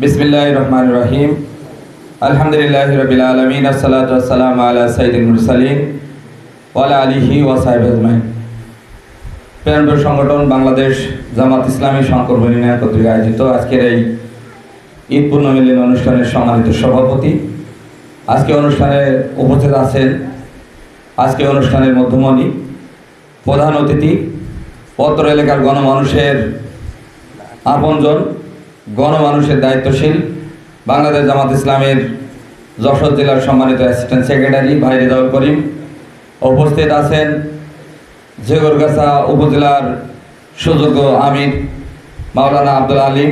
बिस्मिल्लाहिर रहमानिर रहीम अल्हम्दुलिल्लाहि रब्बिल आलामीन अस्सलातु वस्सलामु आला साय्यिदिल मुरसालिन ওয়া আলা আলিহি ওয়া সাহবিহি আজমাইন। প্রাণপ্রিয় সংগঠন বাংলাদেশ জামাত ইসলামী শঙ্কর ইউনিয়ন কর্তৃক আয়োজিত আজকের এই ঈদ পুণ্যমিলন অনুষ্ঠানের সম্মানিত সভাপতি, আজকে অনুষ্ঠানে উপস্থিত আছেন আজকে অনুষ্ঠানের মধ্যমণি, প্রধান অতিথি, পত্র এলাকার গণমানুষের আপনজন, গণমানুষের দায়িত্বশীল বাংলাদেশ জামাত ইসলামের যশোর জেলার সম্মানিত অ্যাসিস্ট্যান্ট সেক্রেটারি ভাই রেজাউল করিম। উপস্থিত আছেন ঝিগরগাছা উপজেলার সুযোগ্য আমির মাওলানা আব্দুল আলিম।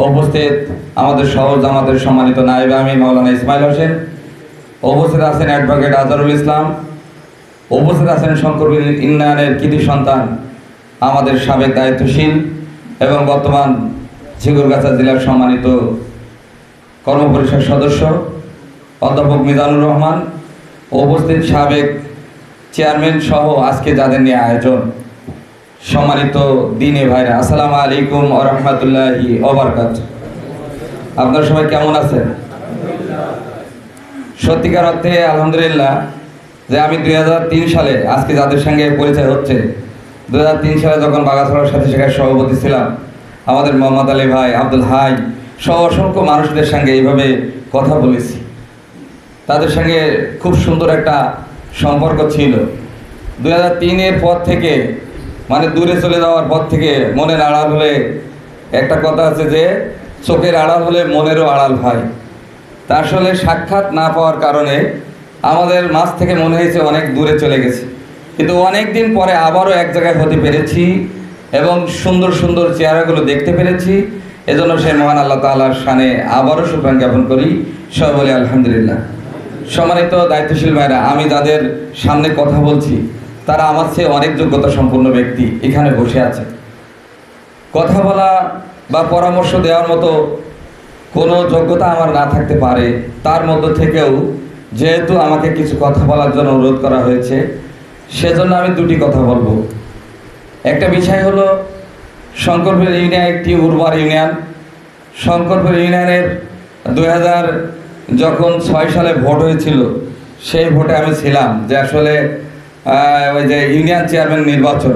উপস্থিত আমাদের শহর জামাতের সম্মানিত নায়েব আমির মাওলানা ইসমাইল হোসেন। উপস্থিত আছেন অ্যাডভোকেট আজহারুল ইসলাম। উপস্থিত আছেন শঙ্কর ইউনিয়নের কৃতি সন্তান আমাদের সাবেক দায়িত্বশীল এবং বর্তমান ঝিগরগাছা জেলার সম্মানিত কর্মপরিষদ সদস্য অধ্যাপক মিজানুর রহমান। উপস্থিত সাবেক চেয়ারম্যান সহ আজকে যাদের নিয়ে আয়োজন, সম্মানিত দিনে ভাইরা, আসসালামু আলাইকুম ওয়া রাহমাতুল্লাহি ওয়া বারাকাতুহু। আপনারা সবাই কেমন আছেন? সত্যিকার অর্থে আলহামদুলিল্লাহ যে আমি 2003 সালে আজকে যাদের সঙ্গে পরিচয় হচ্ছে, 2003 সালে যখন বাগাছড়ার সাথী শাখার সভাপতি ছিলাম, আমাদের মোহাম্মদ আলী ভাই, আব্দুল হাই সহ অসংখ্য মানুষদের সঙ্গে এইভাবে কথা বলেছি। তাদের সঙ্গে খুব সুন্দর একটা সম্পর্ক ছিল। 2003-এর পর থেকে, মানে দূরে চলে যাওয়ার পর থেকে মনের আড়াল হলে, একটা কথা আছে যে চোখের আড়াল হলে মনেরও আড়াল হয়। তা আসলে সাক্ষাৎ না পাওয়ার কারণে আমাদের মাঝ থেকে মনে হয়েছে অনেক দূরে চলে গেছে, কিন্তু অনেক দিন পরে আবারও এক জায়গায় হতে পেরেছি এবং সুন্দর সুন্দর চেহারাগুলো দেখতে পেরেছি। এজন্য সেই মহান আল্লাহ তাআলার শানে আবারও শুকরান জ্ঞাপন করি, সবাই বলি আলহামদুলিল্লাহ। সম্মানিত দায়িত্বশীল ভাইরা, আমি যাদের সামনে কথা বলছি তারা আমার চেয়ে অনেক যোগ্যতা সম্পন্ন ব্যক্তি এখানে বসে আছে। কথা বলা বা পরামর্শ দেওয়ার মতো কোনো যোগ্যতা আমার না থাকতে পারে, তার মধ্য থেকেও যেহেতু আমাকে কিছু কথা বলার জন্য অনুরোধ করা হয়েছে, সেজন্য আমি দুটি কথা বলবো। একটা বিষয় হলো শঙ্করপুর ইউনিয়ন একটি উর্বর ইউনিয়ন। শঙ্করপুর ইউনিয়নের 2006 সালে ভোট হয়েছিল, সেই ভোটে আমি ছিলাম, যে আসলে ওই যে ইউনিয়ন চেয়ারম্যান নির্বাচন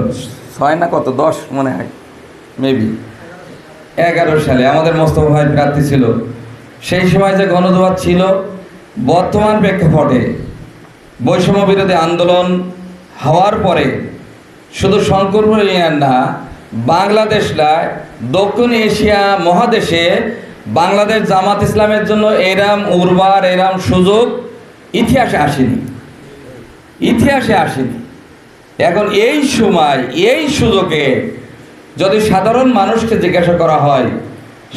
6 না কত 10 মনে হয় মেবি 11 সালে আমাদের মোস্তফা ভাই প্রার্থী ছিল। সেই সময় যে গণজোয়ার ছিল, বর্তমান প্রেক্ষাপটে বৈষম্য বিরোধী আন্দোলন হওয়ার পরে শুধু শঙ্করপুর ইউনিয়ন না, বাংলাদেশ না, দক্ষিণ এশিয়া মহাদেশে বাংলাদেশ জামাত ইসলামের জন্য এরম উর্বর, এরম সুযোগ ইতিহাসে আসেনি। এখন এই সময় এই সুযোগে যদি সাধারণ মানুষকে জিজ্ঞাসা করা হয়,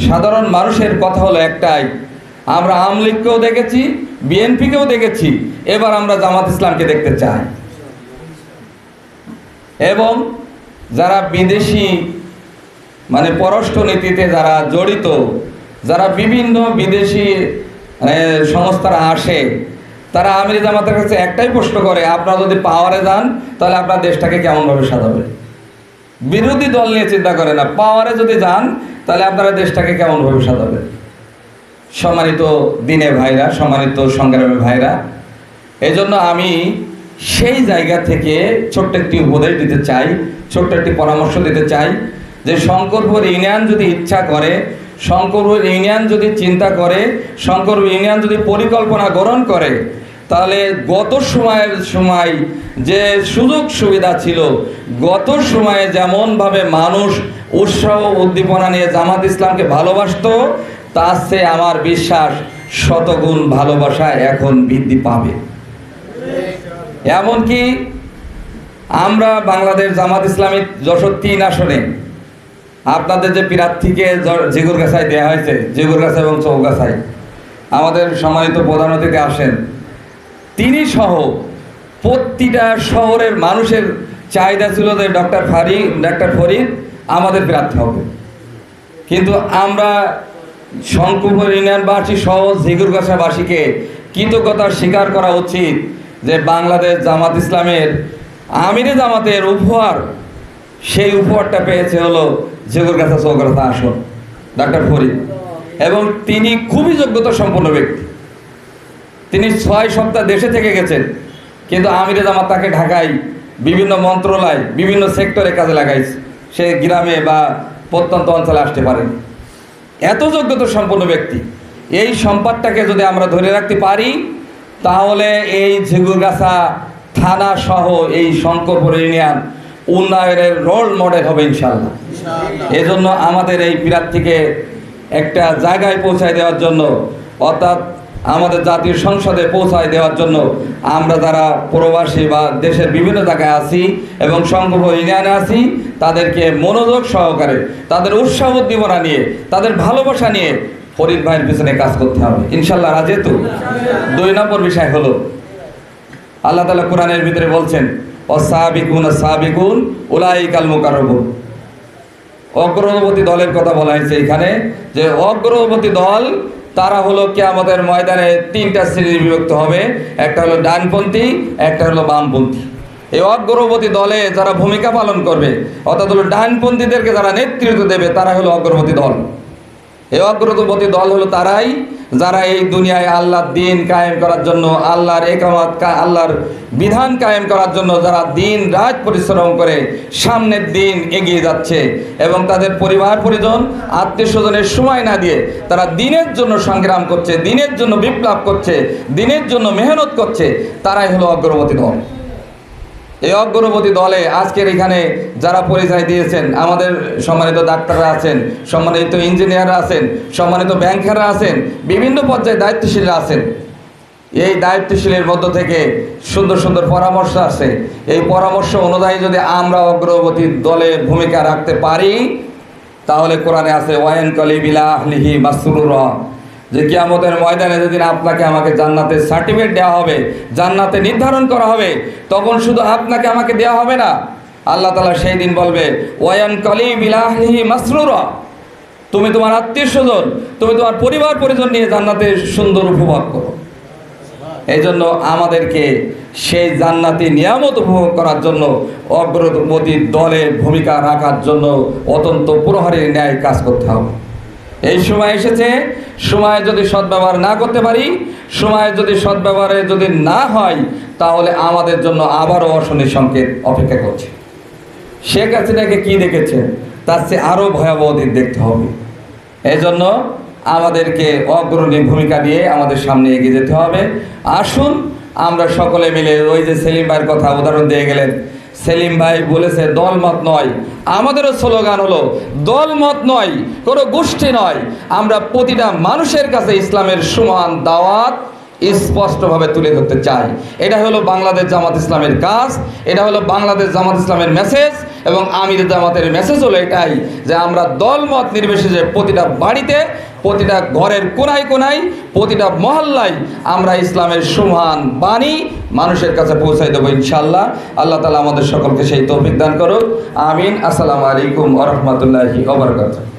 সাধারণ মানুষের কথা হলো একটাই, আমরা আওয়ামী লীগকেও দেখেছি, বিএনপিকেও দেখেছি, এবার আমরা জামাত ইসলামকে দেখতে চাই। এবং যারা বিদেশি মানে পররাষ্ট্রনীতিতে যারা জড়িত, যারা বিভিন্ন বিদেশি সংস্থারা আসে, তারা আমির জামাতের কাছে একটাই প্রশ্ন করে, আপনারা যদি পাওয়ারে যান তাহলে আপনার দেশটাকে কেমনভাবে সাজাবে? বিরোধী দল নিয়ে চিন্তা করে না, পাওয়ারে যদি যান তাহলে আপনারা দেশটাকে কেমনভাবে সাজাবে? সম্মানিত দিনে ভাইরা, সম্মানিত সংগ্রামী ভাইরা, এজন্য আমি সেই জায়গা থেকে ছোট্ট একটি উপদেশ দিতে চাই, ছোট্ট একটি পরামর্শ দিতে চাই যে শঙ্করপুর ইউনিয়ন যদি ইচ্ছা করে, শঙ্করপুর ইউনিয়ন যদি চিন্তা করে, শঙ্করপুর ইউনিয়ন যদি পরিকল্পনা গ্রহণ করে, তাহলে গত সময় যে সুযোগ সুবিধা ছিল, গত সময়ে যেমনভাবে মানুষ উৎসাহ উদ্দীপনা নিয়ে জামাত ইসলামকে ভালোবাসত, তার চেয়ে আমার বিশ্বাস শতগুণ ভালোবাসা এখন বৃদ্ধি পাবে। এমনকি আমরা বাংলাদেশ জামাত ইসলামী যশোর 3 আসনে আপনাদের যে প্রার্থীকে ঝিগরগাছায় দেওয়া হয়েছে, ঝিগরগাছা এবং চৌগাছায় আমাদের সম্মানিত প্রধান অতিথি আসেন, তিনি সহ প্রতিটা শহরের মানুষের চাহিদা ছিল যে ডক্টর ফরিদ আমাদের প্রার্থী হবে। কিন্তু আমরা শঙ্করপুর ইউনিয়নবাসী সহ ঝিগরগাছাবাসীকে কৃতজ্ঞতা স্বীকার করা উচিত যে বাংলাদেশ জামাত ইসলামের আমিরে জামাতের উপহার, সেই উপহারটা পেয়েছে হলো ঝিগরগাছা চৌগাছা আসন। ডাক্তার ফরিদ, এবং তিনি খুবই যোগ্যতা সম্পন্ন ব্যক্তি। তিনি 6 সপ্তাহ দেশে থেকে গেছেন, কিন্তু আমিরে জামাত তাকে ঢাকায় বিভিন্ন মন্ত্রণালয় বিভিন্ন সেক্টরে কাজে লাগাইছে, সে গ্রামে বা প্রত্যন্ত অঞ্চলে আসতে পারেন। এত যোগ্যতা সম্পন্ন ব্যক্তি, এই সম্পদটাকে যদি আমরা ধরে রাখতে পারি তাহলে এই ঝিগুরগাছা থানা সহ এই শঙ্করপুর ইউনিয়ন উন্নয়নের রোল মডেল হবে ইনশাআল্লাহ। এজন্য আমাদের এই প্রার্থীকে একটা জায়গায় পৌঁছায় দেওয়ার জন্য, অর্থাৎ আমাদের জাতীয় সংসদে পৌঁছায় দেওয়ার জন্য আমরা যারা প্রবাসী বা দেশের বিভিন্ন জায়গায় আছি এবং শঙ্করপুর ইউনিয়নে আছি, তাদেরকে মনোযোগ সহকারে, তাদের উৎসাহ উদ্দীপনা নিয়ে, তাদের ভালোবাসা নিয়ে ফরিদ ভাইয়ের পিছনে কাজ করতে হবে ইনশাল্লাহ। রাজে তো 2 নম্বর বিষয় হলো, আল্লাহ তাআলা কোরআনের ভিতরে বলছেন ওয়াসাবিকুন সাবিকুন উলাইকাল মুকাররাবুন। অগ্রবর্তী দলের কথা বলা হয়েছে এখানে, যে অগ্রবর্তী দল তারা হলো কিয়ামতের ময়দানে 3টা শ্রেণীর বিভক্ত হবে, একটা হলো ডানপন্থী, একটা হলো বামপন্থী। এই অগ্রবর্তী দলে যারা ভূমিকা পালন করবে, অর্থাৎ হলো ডানপন্থীদেরকে যারা নেতৃত্ব দেবে, তারা হলো অগ্রবর্তী দল। এই অগ্রবর্তী দল হলো তারাই যারা এই দুনিয়ায় আল্লাহর দিন কায়েম করার জন্য, আল্লাহর একামত, আল্লাহর বিধান কায়েম করার জন্য যারা দিন রাত পরিশ্রম করে সামনের দিন এগিয়ে যাচ্ছে, এবং তাদের পরিবার পরিজন আত্মীয় স্বজনের সময় না দিয়ে তারা দিনের জন্য সংগ্রাম করছে, দিনের জন্য বিপ্লব করছে, দিনের জন্য মেহনত করছে, তারাই হলো অগ্রবর্তী দল। এই অগ্রবর্তী দলে আজকের এখানে যারা পরিচয় দিয়েছেন, আমাদের সম্মানিত ডাক্তাররা আছেন, সম্মানিত ইঞ্জিনিয়াররা আছেন, সম্মানিত ব্যাংকাররা আছেন, বিভিন্ন পর্যায়ে দায়িত্বশীলরা আছেন। এই দায়িত্বশীলের মধ্য থেকে সুন্দর সুন্দর পরামর্শ আছে। এই পরামর্শ অনুযায়ী যদি আমরা অগ্রবর্তী দলে ভূমিকা রাখতে পারি, তাহলে কোরআনে আছে ওয়াইন কলিবিলা আহলিহি মাসরুরা, যে কিয়ামতের ময়দানে যেদিন আপনাকে আমাকে জান্নাতের সার্টিফিকেট দেওয়া হবে, জান্নাতে নির্ধারণ করা হবে, তখন শুধু আপনাকে আমাকে দেওয়া হবে না, আল্লাহ তাআলা সেই দিন বলবে ওয়াইন কলিবিলা আহলিহি মাসরুরা, তুমি তোমার আত্মীয় স্বজন, তুমি তোমার পরিবার পরিজন নিয়ে জান্নাতে সুন্দর উপভোগ করো। এই জন্য আমাদেরকে সেই জান্নাতি নিয়ামত উপভোগ করার জন্য অগ্রবর্তী দলে ভূমিকা রাখার জন্য অত্যন্ত প্রহরীর ন্যায় কাজ করতে হবে। এই সময় এসেছে, সময় যদি সদ্ব্যবহার না করতে পারি, সময় যদি সদ্ব্যবহারে যদি না হয়, তাহলে আমাদের জন্য আবারও অশনির সংকেত অপেক্ষা করছে। শেখ হাসিনাকে কি দেখেছেন, তার চেয়ে আরও ভয়াবহ দিন দেখতে হবে। এই জন্য আমাদেরকে অগ্রণী ভূমিকা নিয়ে আমাদের সামনে এগিয়ে যেতে হবে। আসুন আমরা সকলে মিলে, ওই যে সেলিম ভাইয়ের কথা উদাহরণ দিয়ে গেলেন, সেলিম ভাই বলেছে দলমত নয়, আমাদেরও স্লোগান হলো দলমত নয়, কোনো গোষ্ঠী নয়, আমরা প্রতিটা মানুষের কাছে ইসলামের সমান দাওয়াত স্পষ্টভাবে তুলে ধরতে চাই। এটা হলো বাংলাদেশ জামাত ইসলামের কাজ, এটা হলো বাংলাদেশ জামাত ইসলামের মেসেজ, এবং আমির জামাতের মেসেজ হলো এটাই, যে আমরা দলমত নির্বিশেষে প্রতিটা বাড়িতে, প্রতিটা ঘরের কোনায় কোনায়, প্রতিটা মহল্লায় আমরা ইসলামের সমান বাণী মানুষের কাছে পৌঁছাই দেবো ইনশাআল্লাহ। আল্লাহ তাআলা আমাদের সকলকে সেই তৌফিক দান করুক, আমিন। আসসালামু আলাইকুম ওয়া রাহমাতুল্লাহি ওয়া বারাকাতুহু।